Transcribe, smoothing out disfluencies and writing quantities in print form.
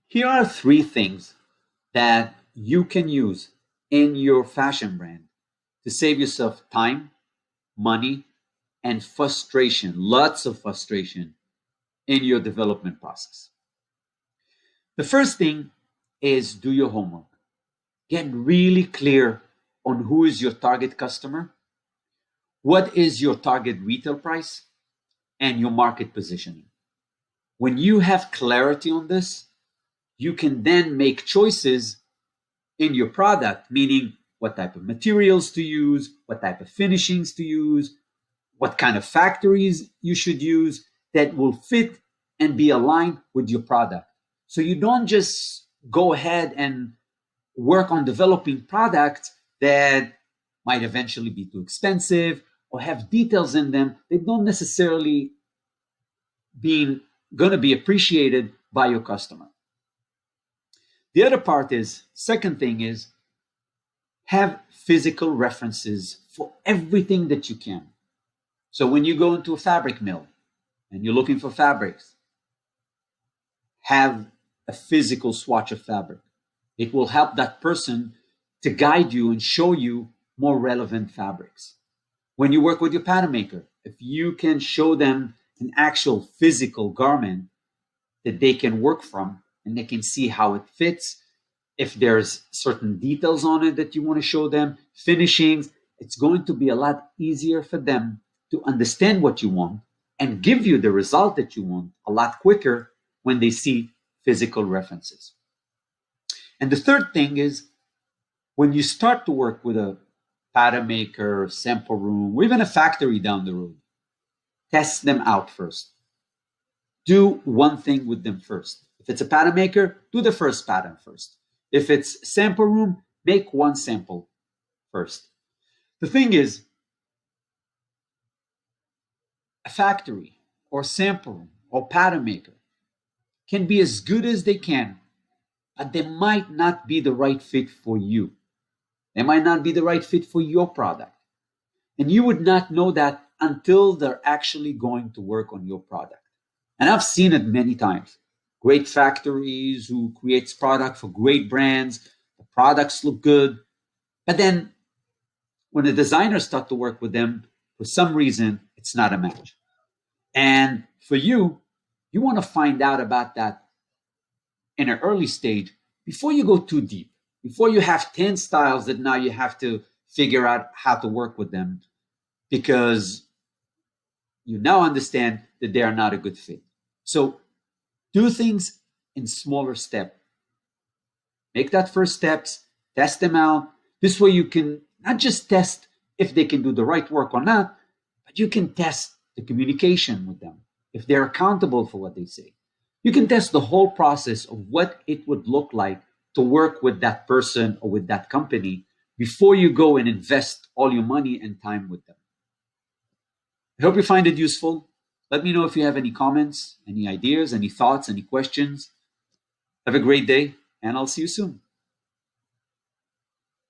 Here are three things that you can use in your fashion brand to save yourself time, money, and frustration, lots of frustration in your development process. The first thing is do your homework. Get really clear on who is your target customer, what is your target retail price, and your market positioning. When you have clarity on this, you can then make choices in your product, meaning what type of materials to use, what type of finishings to use, what kind of factories you should use that will fit and be aligned with your product. So you don't just go ahead and work on developing products that might eventually be too expensive or have details in them that don't necessarily being going to be appreciated by your customer. The other part is, second thing is, have physical references for everything that you can. So when you go into a fabric mill and you're looking for fabrics, have a physical swatch of fabric. It will help that person to guide you and show you more relevant fabrics. When you work with your pattern maker, if you can show them an actual physical garment that they can work from and they can see how it fits, if there's certain details on it that you want to show them, finishings, it's going to be a lot easier for them to understand what you want and give you the result that you want a lot quicker when they see physical references. And the third thing is, when you start to work with a pattern maker, sample room, or even a factory down the road, test them out first. Do one thing with them first. If it's a pattern maker, do the first pattern first. If it's sample room, make one sample first. The thing is, a factory or sample room or pattern maker can be as good as they can, but they might not be the right fit for you. They might not be the right fit for your product. And you would not know that until they're actually going to work on your product. And I've seen it many times. Great factories who creates product for great brands, the products look good, but then when the designers start to work with them, for some reason, it's not a match. And for you, you want to find out about that in an early stage before you go too deep, before you have 10 styles that now you have to figure out how to work with them because you now understand that they are not a good fit. So do things in smaller steps. Make that first steps, test them out. This way you can not just test if they can do the right work or not, but you can test the communication with them, if they're accountable for what they say. You can test the whole process of what it would look like to work with that person or with that company before you go and invest all your money and time with them. I hope you find it useful. Let me know if you have any comments, any ideas, any thoughts, any questions. Have a great day, and I'll see you soon.